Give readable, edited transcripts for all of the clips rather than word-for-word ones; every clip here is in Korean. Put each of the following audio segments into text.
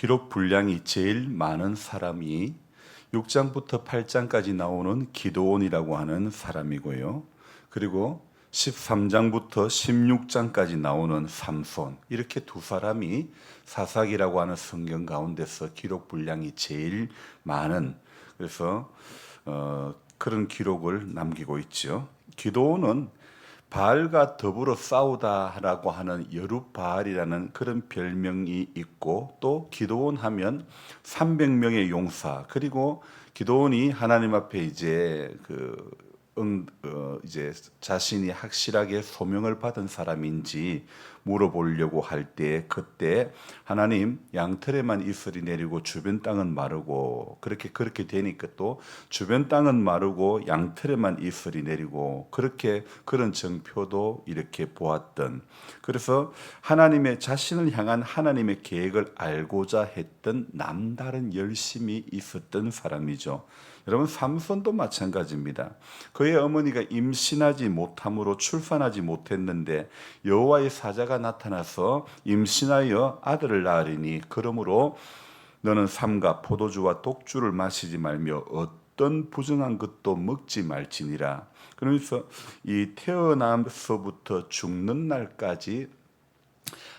기록 분량이 제일 많은 사람이 6장부터 8장까지 나오는 기드온이라고 하는 사람이고요. 그리고 13장부터 16장까지 나오는 삼손, 이렇게 두 사람이 사사기라고 하는 성경 가운데서 기록 분량이 제일 많은, 그래서 그런 기록을 남기고 있죠. 기드온은 바알과 더불어 싸우다라고 하는 여룻바알이라는 그런 별명이 있고, 또 기드온 하면 300명의 용사, 그리고 기드온이 하나님 앞에 이제 자신이 확실하게 소명을 받은 사람인지 물어보려고 할 때, 그때 하나님 양털에만 이슬이 내리고 주변 땅은 마르고, 그렇게 되니까 또 주변 땅은 마르고 양털에만 이슬이 내리고, 그렇게 그런 정표도 이렇게 보았던, 그래서 하나님의 자신을 향한 하나님의 계획을 알고자 했던 남다른 열심이 있었던 사람이죠. 여러분, 삼손도 마찬가지입니다. 그의 어머니가 임신하지 못함으로 출산하지 못했는데 여호와의 사자가 나타나서 임신하여 아들을 낳으리니 그러므로 너는 삼가 포도주와 독주를 마시지 말며 어떤 부정한 것도 먹지 말지니라. 그러면서 이 태어나서부터 죽는 날까지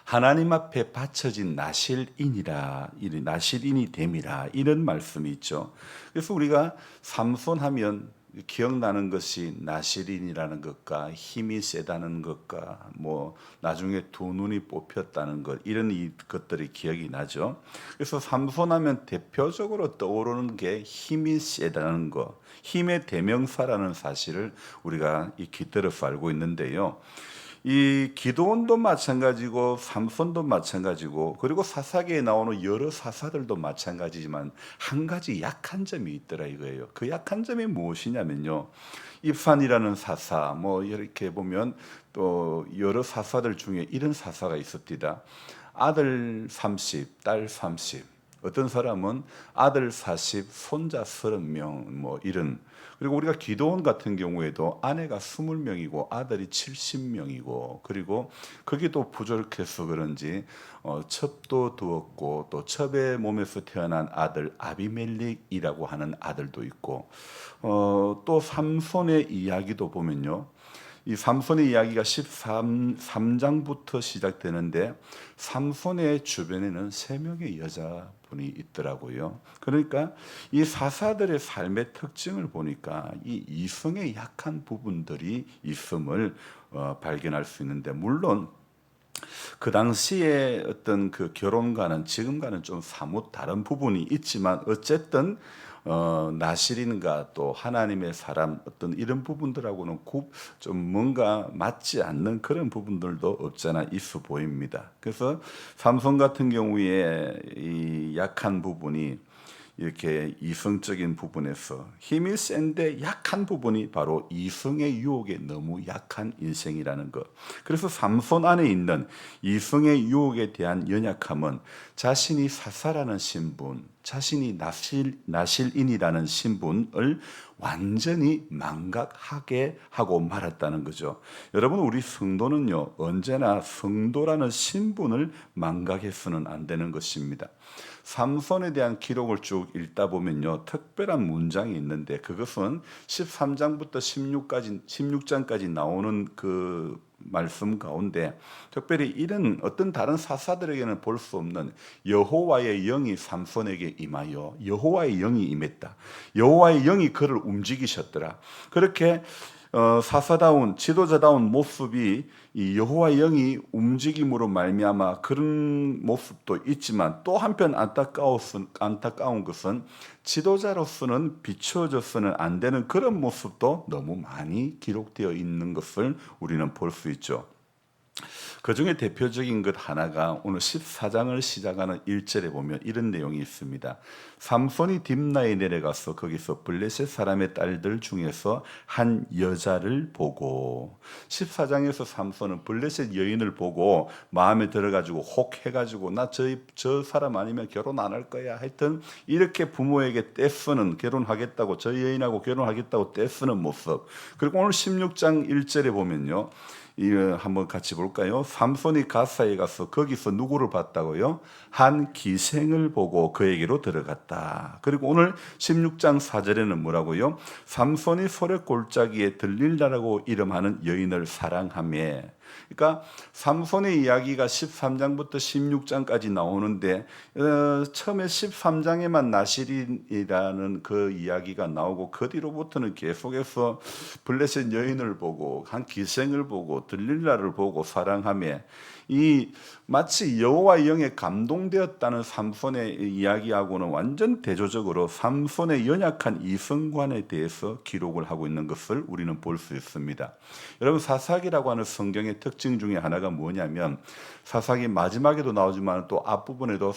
하나님 앞에 바쳐진 나실인이라, 나실인이 됨이라, 이런 말씀이 있죠. 그래서 우리가 삼손 하면 기억나는 것이 나실인이라는 것과 힘이 세다는 것과 뭐 나중에 두 눈이 뽑혔다는 것, 이런 것들이 기억이 나죠. 그래서 삼손 하면 대표적으로 떠오르는 게 힘이 세다는 것, 힘의 대명사라는 사실을 우리가 깃들어서 알고 있는데요. 이 기드온도 마찬가지고 삼손도 마찬가지고, 그리고 사사기에 나오는 여러 사사들도 마찬가지지만 한 가지 약한 점이 있더라 이거예요. 그 약한 점이 무엇이냐면요, 입산이라는 사사, 뭐 이렇게 보면 또 여러 사사들 중에 이런 사사가 있었디다. 아들 30, 딸 30, 어떤 사람은 아들 40, 손자 30명, 뭐 이런. 그리고 우리가 기드온 같은 경우에도 아내가 20명이고 아들이 70명이고, 그리고 그게 또 부족해서 그런지 첩도 두었고, 또 첩의 몸에서 태어난 아들 아비멜렉이라고 하는 아들도 있고, 또 삼손의 이야기도 보면요, 이 삼손의 이야기가 13장부터 시작되는데 삼손의 주변에는 3명의 여자분이 있더라고요. 그러니까 이 사사들의 삶의 특징을 보니까 이 이성의 약한 부분들이 있음을 발견할 수 있는데, 물론 그 당시에 어떤 그 결혼과는 지금과는 좀 사뭇 다른 부분이 있지만, 어쨌든 나실인과 또 하나님의 사람, 어떤 이런 부분들하고는 좀 뭔가 맞지 않는 그런 부분들도 없잖아 있어 보입니다. 그래서 삼손 같은 경우에 이 약한 부분이 이렇게 이성적인 부분에서 힘이 센데 약한 부분이 바로 이성의 유혹에 너무 약한 인생이라는 것. 그래서 삼손 안에 있는 이성의 유혹에 대한 연약함은 자신이 사사라는 신분, 자신이 나실인이라는 신분을 완전히 망각하게 하고 말았다는 거죠. 여러분, 우리 성도는요, 언제나 성도라는 신분을 망각해서는 안 되는 것입니다. 삼손에 대한 기록을 쭉 읽다 보면요, 특별한 문장이 있는데, 그것은 13장부터 16장까지 나오는 그 말씀 가운데 특별히 이런 어떤 다른 사사들에게는 볼 수 없는 여호와의 영이 삼손에게 임하여 여호와의 영이 임했다. 여호와의 영이 그를 움직이셨더라. 그렇게 사사다운 지도자다운 모습이 이 여호와의 영이 움직임으로 말미암아 그런 모습도 있지만, 또 한편 안타까운 것은 지도자로서는 비춰져서는 안 되는 그런 모습도 너무 많이 기록되어 있는 것을 우리는 볼 수 있죠. 그 중에 대표적인 것 하나가 오늘 14장을 시작하는 1절에 보면 이런 내용이 있습니다. 삼손이 딥나에 내려가서 거기서 블레셋 사람의 딸들 중에서 한 여자를 보고, 14장에서 삼손은 블레셋 여인을 보고 마음에 들어가지고 혹 해가지고 나 저 사람 아니면 결혼 안 할 거야, 하여튼 이렇게 부모에게 떼쓰는, 결혼하겠다고, 저 여인하고 결혼하겠다고 떼쓰는 모습. 그리고 오늘 16장 1절에 보면요, 한번 같이 볼까요? 삼손이 가사에 가서 거기서 누구를 봤다고요? 한 기생을 보고 그에게로 들어갔다. 그리고 오늘 16장 4절에는 뭐라고요? 삼손이 소래 골짜기에 들릴라라고 이름하는 여인을 사랑하며. 그러니까 삼손의 이야기가 13장부터 16장까지 나오는데 처음에 13장에만 나실이라는 그 이야기가 나오고 그 뒤로부터는 계속해서 블레셋 여인을 보고 한 기생을 보고 들릴라를 보고 사랑하며 이 마치 여호와의 영에 감동되었다는 삼손의 이야기하고는 완전 대조적으로 삼손의 연약한 이성관에 대해서 기록을 하고 있는 것을 우리는 볼 수 있습니다. 여러분 사사기라고 하는 성경의 특징 중에 하나가 뭐냐면 사사기 마지막에도 나오지만 또 앞부분에도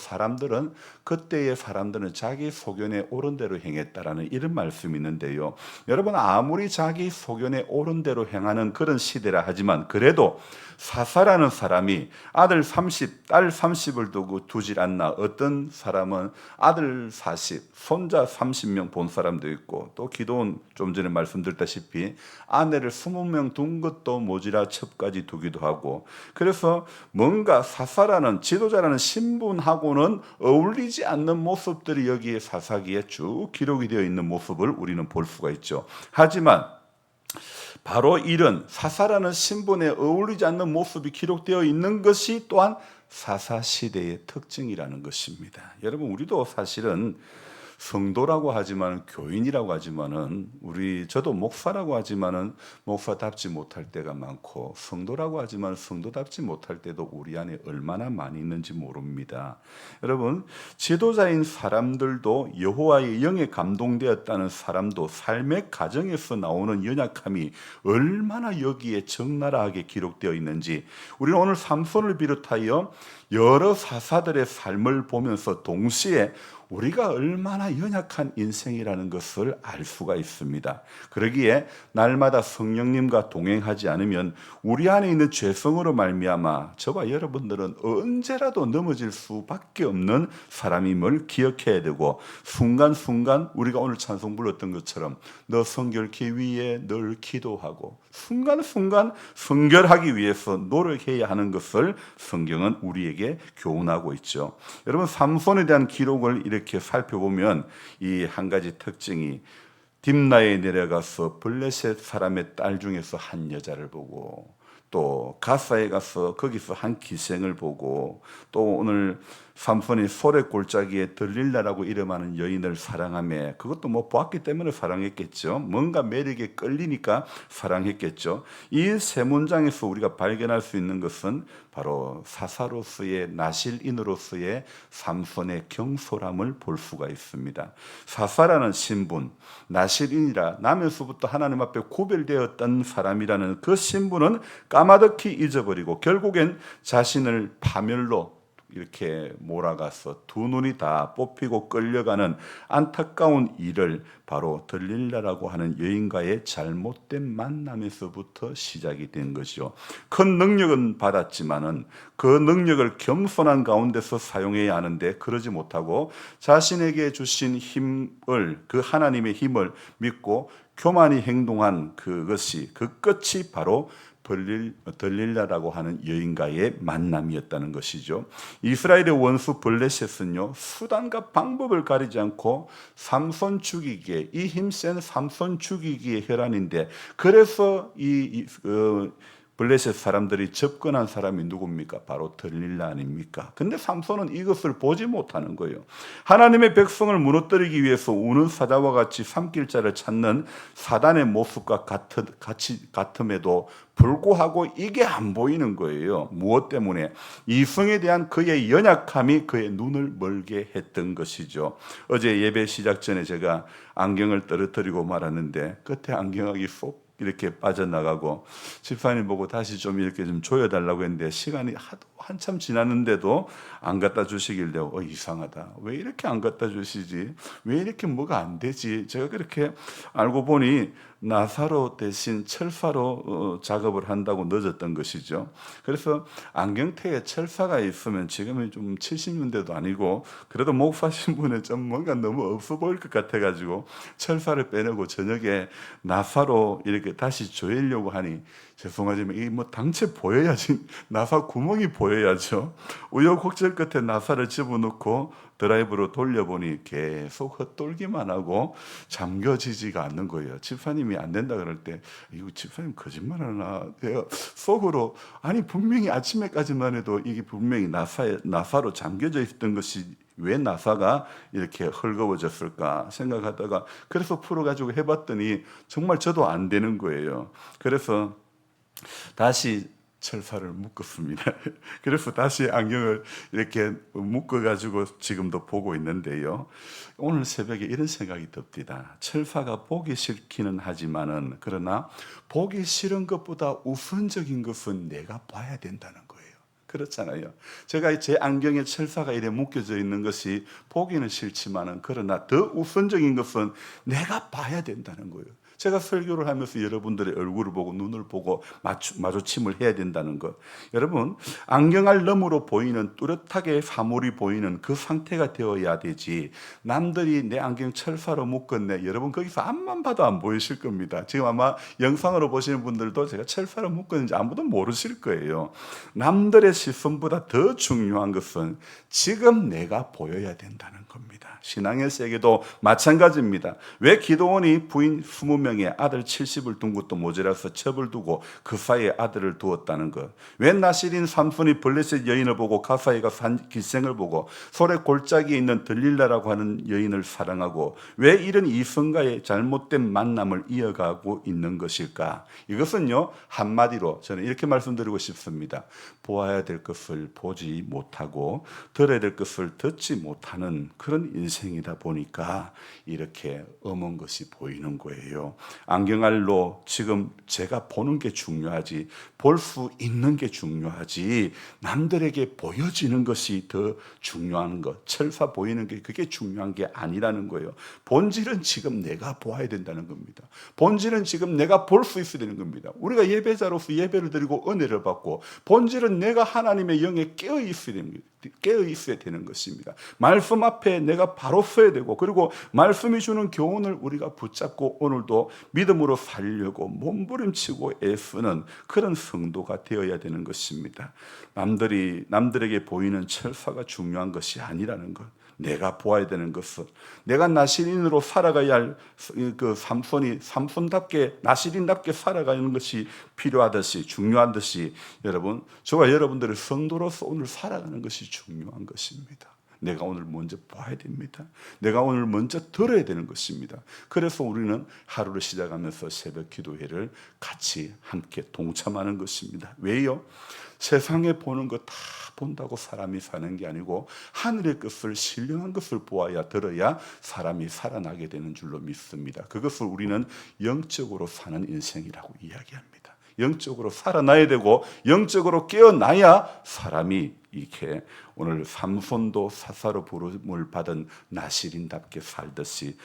그때의 사람들은 자기 소견에 옳은 대로 행했다라는 이런 말씀이 있는데요. 여러분 아무리 자기 소견에 옳은 대로 행하는 그런 시대라 하지만 그래도 사사라는 사람이 아들 30, 딸 30을 두질 않나. 어떤 사람은 아들 40, 손자 30명 본 사람도 있고 또 기도원 좀 전에 말씀드렸다시피 아내를 20명 둔 것도 모자라 첩까지 두기도 하고 그래서 뭔가 사사라는 지도자라는 신분하고는 어울리지 않는 모습들이 여기에 사사기에 쭉 기록이 되어 있는 모습을 우리는 볼 수가 있죠. 하지만 바로 이런 사사라는 신분에 어울리지 않는 모습이 기록되어 있는 것이 또한 사사시대의 특징이라는 것입니다. 여러분 우리도 사실은 성도라고 하지만 교인이라고 하지만은 저도 목사라고 하지만은 목사답지 못할 때가 많고 성도라고 하지만 성도답지 못할 때도 우리 안에 얼마나 많이 있는지 모릅니다. 여러분 지도자인 사람들도 여호와의 영에 감동되었다는 사람도 삶의 가정에서 나오는 연약함이 얼마나 여기에 적나라하게 기록되어 있는지 우리는 오늘 삼손을 비롯하여 여러 사사들의 삶을 보면서 동시에 우리가 얼마나 연약한 인생이라는 것을 알 수가 있습니다. 그러기에 날마다 성령님과 동행하지 않으면 우리 안에 있는 죄성으로 말미암아 저와 여러분들은 언제라도 넘어질 수밖에 없는 사람임을 기억해야 되고 순간순간 우리가 오늘 찬송 불렀던 것처럼 너 성결케 위해 늘 기도하고 순간순간 성결하기 위해서 노력해야 하는 것을 성경은 우리에게 교훈하고 있죠. 여러분 삼손에 대한 기록을 이렇게 살펴보면 이 한 가지 특징이 딥나에 내려가서 블레셋 사람의 딸 중에서 한 여자를 보고 또 가사에 가서 거기서 한 기생을 보고 또 오늘 삼손이 소래 골짜기에 들릴라라고 이름하는 여인을 사랑하며 그것도 뭐 보았기 때문에 사랑했겠죠. 뭔가 매력에 끌리니까 사랑했겠죠. 이 세 문장에서 우리가 발견할 수 있는 것은 바로 사사로서의 나실인으로서의 삼손의 경솔함을 볼 수가 있습니다. 사사라는 신분, 나실인이라 나면서부터 하나님 앞에 구별되었던 사람이라는 그 신분은 까마득히 잊어버리고 결국엔 자신을 파멸로 이렇게 몰아가서 두 눈이 다 뽑히고 끌려가는 안타까운 일을 바로 들릴라라고 하는 여인과의 잘못된 만남에서부터 시작이 된 것이요. 큰 능력은 받았지만은 그 능력을 겸손한 가운데서 사용해야 하는데 그러지 못하고 자신에게 주신 힘을 그 하나님의 힘을 믿고 교만히 행동한 그것이 그 끝이 바로 들릴라라고 하는 여인과의 만남이었다는 것이죠. 이스라엘의 원수 블레셋은요 수단과 방법을 가리지 않고 삼손 죽이기에 이 힘센 삼손 죽이기의 혈안인데 그래서 블레셋 사람들이 접근한 사람이 누굽니까? 바로 들릴라 아닙니까? 근데 삼손은 이것을 보지 못하는 거예요. 하나님의 백성을 무너뜨리기 위해서 우는 사자와 같이 삼킬 자를 찾는 사단의 모습과 같음에도 불구하고 이게 안 보이는 거예요. 무엇 때문에? 이성에 대한 그의 연약함이 그의 눈을 멀게 했던 것이죠. 어제 예배 시작 전에 제가 안경을 떨어뜨리고 말았는데 끝에 안경이 쏙 이렇게 빠져나가고 집사님 보고 다시 좀 이렇게 좀 조여달라고 했는데 시간이 하도 한참 지났는데도 안 갖다 주시길래 이상하다. 왜 이렇게 안 갖다 주시지? 왜 이렇게 뭐가 안 되지? 제가 그렇게 알고 보니 나사로 대신 철사로 작업을 한다고 늦었던 것이죠. 그래서 안경테에 철사가 있으면 지금은 좀 70년대도 아니고 그래도 목사 신분에 좀 뭔가 너무 없어 보일 것 같아가지고 철사를 빼내고 저녁에 나사로 이렇게 다시 조이려고 하니 죄송하지만 이 뭐 당체 보여야지 나사 구멍이 보여야죠. 우여곡절 끝에 나사를 집어넣고 드라이브로 돌려보니 계속 헛돌기만 하고 잠겨지지가 않는 거예요. 집사님이 안 된다 그럴 때 이거 집사님 거짓말하나? 내가 속으로 아니 분명히 아침에까지만 해도 이게 분명히 나사로 잠겨져 있던 것이 왜 나사가 이렇게 헐거워졌을까 생각하다가 그래서 풀어가지고 해봤더니 정말 저도 안 되는 거예요. 그래서 다시 철사를 묶었습니다. 그래서 다시 안경을 이렇게 묶어가지고 지금도 보고 있는데요. 오늘 새벽에 이런 생각이 듭니다. 철사가 보기 싫기는 하지만은 그러나 보기 싫은 것보다 우선적인 것은 내가 봐야 된다는 거예요. 그렇잖아요. 제가 제 안경에 철사가 이래 묶여져 있는 것이 보기는 싫지만은 그러나 더 우선적인 것은 내가 봐야 된다는 거예요. 제가 설교를 하면서 여러분들의 얼굴을 보고 눈을 보고 마주침을 해야 된다는 것. 여러분, 안경알 너머로 보이는 뚜렷하게 사물이 보이는 그 상태가 되어야 되지. 남들이 내 안경 철사로 묶었네. 여러분 거기서 앞만 봐도 안 보이실 겁니다. 지금 아마 영상으로 보시는 분들도 제가 철사로 묶었는지 아무도 모르실 거예요. 남들의 시선보다 더 중요한 것은 지금 내가 보여야 된다는 겁니다. 신앙의 세계도 마찬가지입니다. 왜 기도원이 부인 20명에 아들 70을 둔 것도 모자라서 첩을 두고 그 사이에 아들을 두었다는 것. 왜 나실인 삼손이 블레셋 여인을 보고 가사이가 산 기생을 보고 솔의 골짜기에 있는 들릴라라고 하는 여인을 사랑하고 왜 이런 이성과의 잘못된 만남을 이어가고 있는 것일까? 이것은요 한마디로 저는 이렇게 말씀드리고 싶습니다. 보아야 될 것을 보지 못하고 들어야 될 것을 듣지 못하는 그런 인생이다 보니까 이렇게 엄한 것이 보이는 거예요. 안경알로 지금 제가 보는 게 중요하지 볼 수 있는 게 중요하지 남들에게 보여지는 것이 더 중요한 것 철사 보이는 게 그게 중요한 게 아니라는 거예요. 본질은 지금 내가 보아야 된다는 겁니다. 본질은 지금 내가 볼 수 있어야 되는 겁니다. 우리가 예배자로서 예배를 드리고 은혜를 받고 본질은 내가 하나님의 영에 깨어 있어야 됩니다. 깨어 있어야 되는 것입니다. 말씀 앞에 내가 바로 서야 되고 그리고 말씀이 주는 교훈을 우리가 붙잡고 오늘도 믿음으로 살려고 몸부림치고 애쓰는 그런 성도가 되어야 되는 것입니다. 남들에게 보이는 철사가 중요한 것이 아니라는 것. 내가 보아야 되는 것은 내가 나실인으로 살아가야 할 그 삼손답게 나실인답게 살아가는 것이 필요하듯이 중요하듯이 여러분 저와 여러분들의 성도로서 오늘 살아가는 것이 중요한 것입니다. 내가 오늘 먼저 봐야 됩니다. 내가 오늘 먼저 들어야 되는 것입니다. 그래서 우리는 하루를 시작하면서 새벽 기도회를 같이 함께 동참하는 것입니다. 왜요? 세상에 보는 거 다 본다고 사람이 사는 게 아니고 하늘의 것을 신령한 것을 보아야 들어야 사람이 살아나게 되는 줄로 믿습니다. 그것을 우리는 영적으로 사는 인생이라고 이야기합니다. 영적으로 살아나야 되고 영적으로 깨어나야 사람이 이렇게 오늘 삼손도 사사로 부름을 받은 나실인답게 살듯이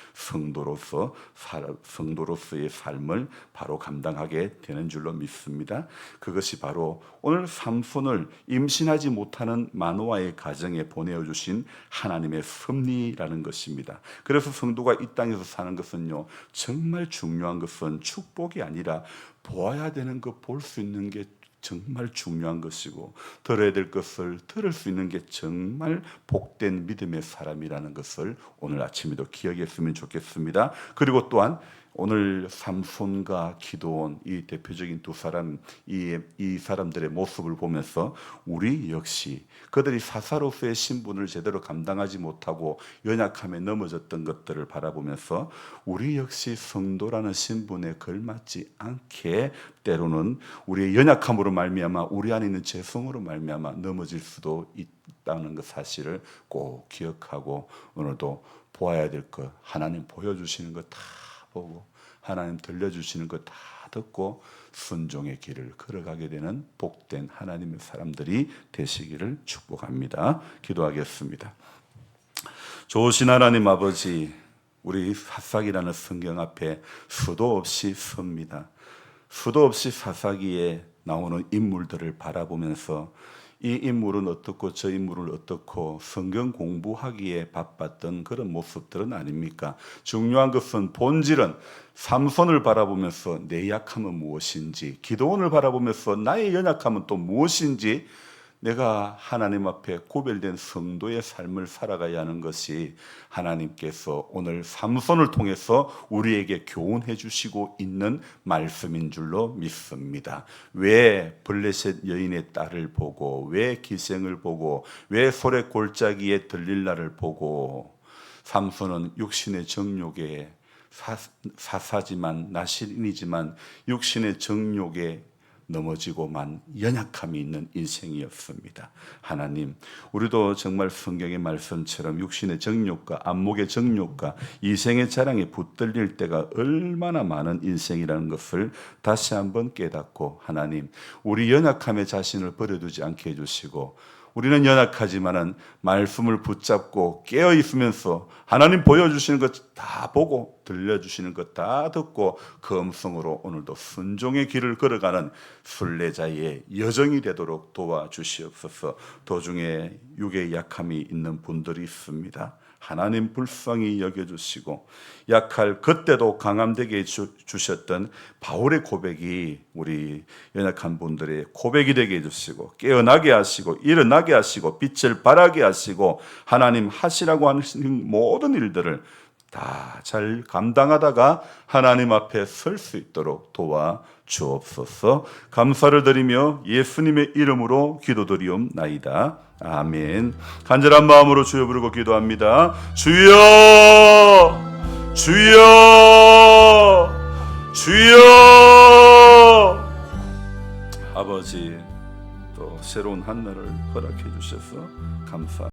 성도로서의 삶을 바로 감당하게 되는 줄로 믿습니다. 그것이 바로 오늘 삼손을 임신하지 못하는 마노아의 가정에 보내주신 하나님의 섭리라는 것입니다. 그래서 성도가 이 땅에서 사는 것은요 정말 중요한 것은 축복이 아니라 보아야 되는 것 볼 수 있는 게 정말 중요한 것이고 들어야 될 것을 들을 수 있는 게 정말 복된 믿음의 사람이라는 것을 오늘 아침에도 기억했으면 좋겠습니다. 그리고 또한 오늘 삼손과 기드온 이 대표적인 두 사람 이 사람들의 모습을 보면서 우리 역시 그들이 사사로서의 신분을 제대로 감당하지 못하고 연약함에 넘어졌던 것들을 바라보면서 우리 역시 성도라는 신분에 걸맞지 않게 때로는 우리의 연약함으로 말미암아 우리 안에 있는 죄성으로 말미암아 넘어질 수도 있다는 그 사실을 꼭 기억하고 오늘도 보아야 될 것 하나님 보여주시는 것 다 보고 하나님 들려주시는 것 다 듣고 순종의 길을 걸어가게 되는 복된 하나님의 사람들이 되시기를 축복합니다. 기도하겠습니다. 좋으신 하나님 아버지, 우리 사사기라는 성경 앞에 수도 없이 섭니다. 수도 없이 사사기에 나오는 인물들을 바라보면서 이 인물은 어떻고 저 인물은 어떻고 성경 공부하기에 바빴던 그런 모습들은 아닙니까? 중요한 것은 본질은 삼손을 바라보면서 내 약함은 무엇인지, 기드온을 바라보면서 나의 연약함은 또 무엇인지, 내가 하나님 앞에 구별된 성도의 삶을 살아가야 하는 것이 하나님께서 오늘 삼손을 통해서 우리에게 교훈해 주시고 있는 말씀인 줄로 믿습니다. 왜 블레셋 여인의 딸을 보고, 왜 기생을 보고, 왜 소래 골짜기에 들릴라를 보고, 삼손은 육신의 정욕에 사사지만 나실인이지만 육신의 정욕에 넘어지고만 연약함이 있는 인생이었습니다. 하나님, 우리도 정말 성경의 말씀처럼 육신의 정욕과 안목의 정욕과 이생의 자랑에 붙들릴 때가 얼마나 많은 인생이라는 것을 다시 한번 깨닫고, 하나님, 우리 연약함의 자신을 버려두지 않게 해주시고, 우리는 연약하지만은 말씀을 붙잡고 깨어 있으면서 하나님 보여주시는 것 다 보고 들려주시는 것 다 듣고 그 음성으로 오늘도 순종의 길을 걸어가는 순례자의 여정이 되도록 도와주시옵소서. 도중에 육의 약함이 있는 분들이 있습니다. 하나님 불쌍히 여겨주시고 약할 그때도 강함되게 주셨던 바울의 고백이 우리 연약한 분들의 고백이 되게 해주시고 깨어나게 하시고 일어나게 하시고 빛을 발하게 하시고 하나님 하시라고 하시는 모든 일들을 다 잘 감당하다가 하나님 앞에 설 수 있도록 도와주옵소서. 감사를 드리며 예수님의 이름으로 기도드리옵나이다. 아멘. 간절한 마음으로 주여 부르고 기도합니다. 주여, 주여, 주여. 아버지, 또 새로운 한 날을 허락해 주셔서 감사합니다.